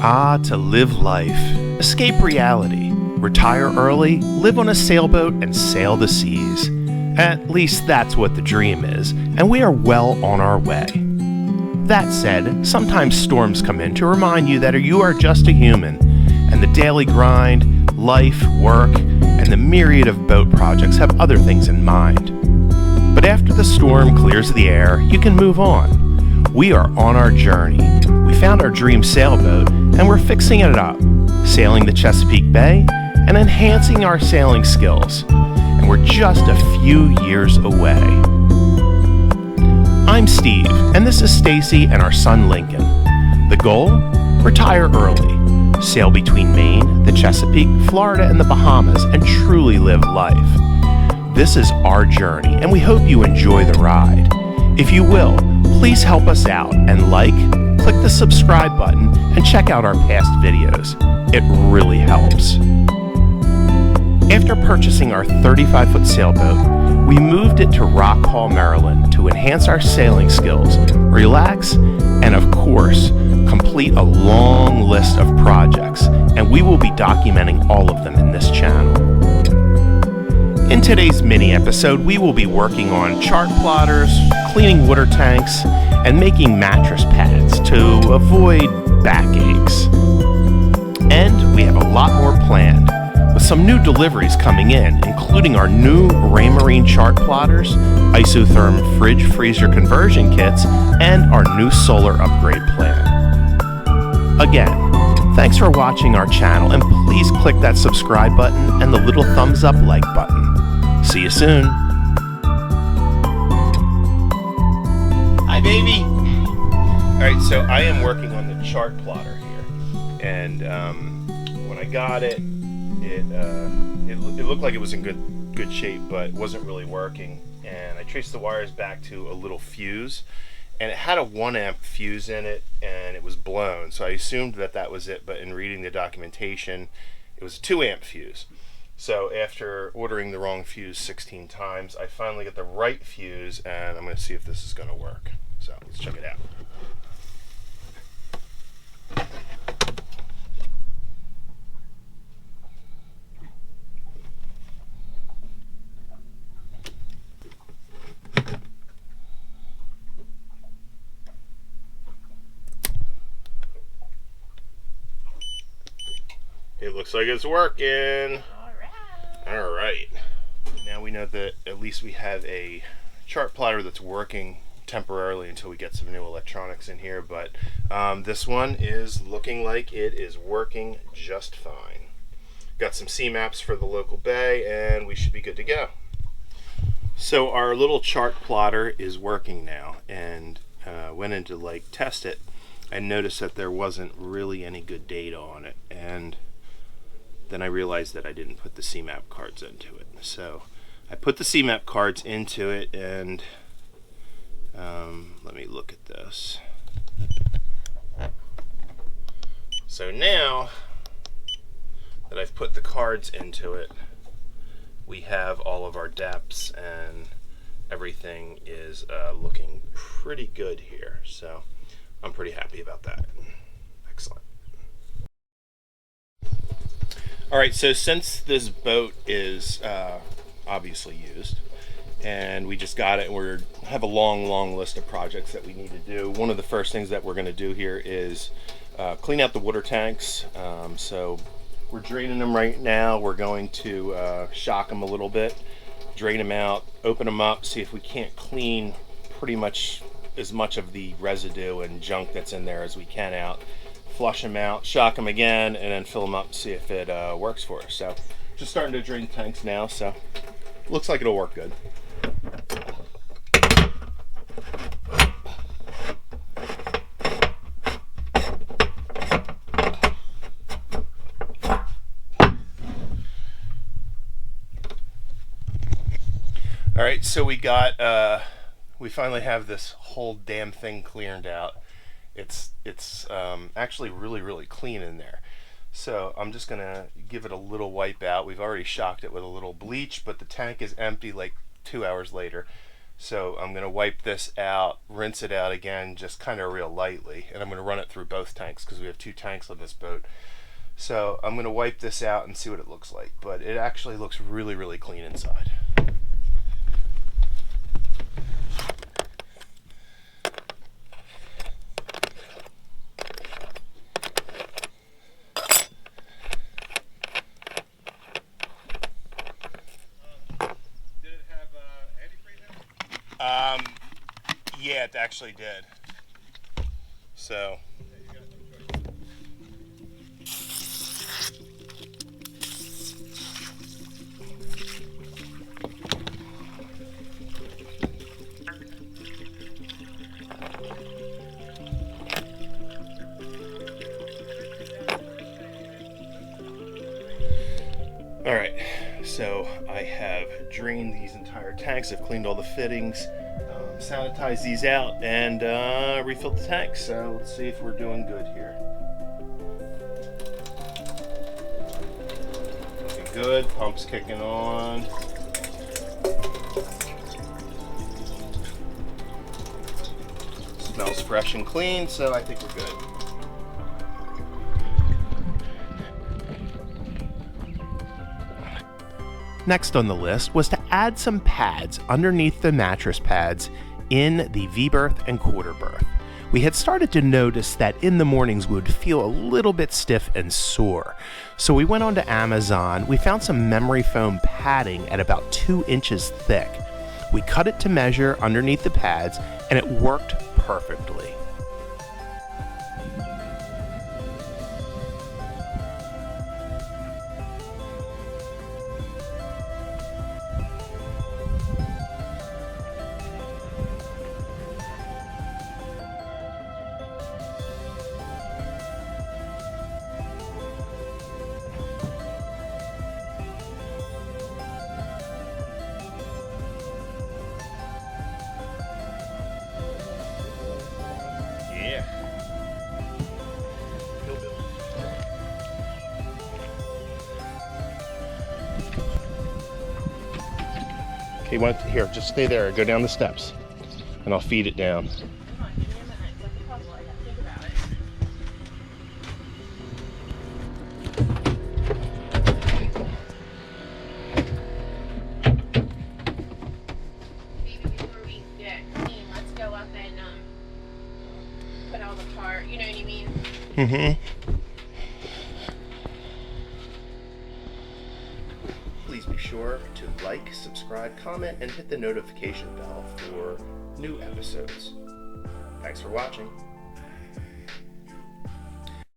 To live life, escape reality, retire early, live on a sailboat, and sail the seas. At least that's what the dream is, and we are well on our way. That said, sometimes storms come in to remind you that you are just a human, and the daily grind, life, work, and the myriad of boat projects have other things in mind. But after the storm clears the air, you can move on. We are on our journey. We found our dream sailboat, and we're fixing it up, sailing the Chesapeake Bay, and enhancing our sailing skills. And we're just a few years away. I'm Steve, and this is Stacy and our son Lincoln. The goal? Retire early. Sail between Maine, the Chesapeake, Florida, and the Bahamas, and truly live life. This is our journey, and we hope you enjoy the ride. If you will, please help us out and click the subscribe button, and check out our past videos. It really helps. After purchasing our 35-foot sailboat, we moved it to Rock Hall, Maryland to enhance our sailing skills, relax, and of course, complete a long list of projects, and we will be documenting all of them in this channel. In today's mini episode, we will be working on chart plotters, cleaning water tanks, and making mattress pads to avoid backaches. And we have a lot more planned, with some new deliveries coming in, including our new Raymarine chart plotters, isotherm fridge freezer conversion kits, and our new solar upgrade plan. Again, thanks for watching our channel, and please click that subscribe button and the little thumbs up like button. See you soon. Hi, baby. All right, so I am working on the chart plotter here, and when I got it, it looked like it was in good shape, but it wasn't really working. And I traced the wires back to a little fuse, and it had a 1 amp fuse in it, and it was blown. So I assumed that was it, but in reading the documentation, it was a 2 amp fuse. So after ordering the wrong fuse 16 times, I finally got the right fuse, and I'm going to see if this is going to work. So let's check it out. It looks like it's working. All right. Now we know that at least we have a chart plotter that's working temporarily until we get some new electronics in here, but this one is looking like it is working just fine. Got some C-maps for the local bay, and we should be good to go. So our little chart plotter is working now, and went in to test it and noticed that there wasn't really any good data on it, and then I realized that I didn't put the C-map cards into it. So I put the C-map cards into it, and let me look at this. So now that I've put the cards into it, we have all of our depths, and everything is looking pretty good here. So I'm pretty happy about that. Excellent. All right, so since this boat is obviously used, and we just got it, and we have a long list of projects that we need to do. One of the first things that we're going to do here is clean out the water tanks. So we're draining them right now. We're going to shock them a little bit, drain them out, open them up, see if we can't clean pretty much as much of the residue and junk that's in there as we can out. Flush them out, shock them again, and then fill them up, see if it works for us. So just starting to drain tanks now, so looks like it'll work good. All right, so we finally have this whole damn thing cleared out. It's actually really clean in there. So I'm just gonna give it a little wipe out. We've already shocked it with a little bleach, but the tank is empty like 2 hours later. So I'm going to wipe this out, rinse it out again, just kind of real lightly, and I'm going to run it through both tanks because we have 2 tanks on this boat. So I'm going to wipe this out and see what it looks like, but it actually looks really, really clean inside. Yeah, it actually did. So. All right, so I have drained these entire tanks. I've cleaned all the fittings, sanitized these out, and refilled the tanks. So let's see if we're doing good here. Looking good. Pump's kicking on. Smells fresh and clean, so I think we're good. Next on the list was to add some pads underneath the mattress pads in the V-berth and quarter berth. We had started to notice that in the mornings we would feel a little bit stiff and sore. So we went on to Amazon. We found some memory foam padding at about 2 inches thick. We cut it to measure underneath the pads, and it worked perfectly. Okay, here, just stay there. Go down the steps, and I'll feed it down. Maybe before we get clean, let's go up and put all the part. You know what I mean? Mm-hmm. Please be sure to like, subscribe, comment, and hit the notification bell for new episodes. Thanks for watching.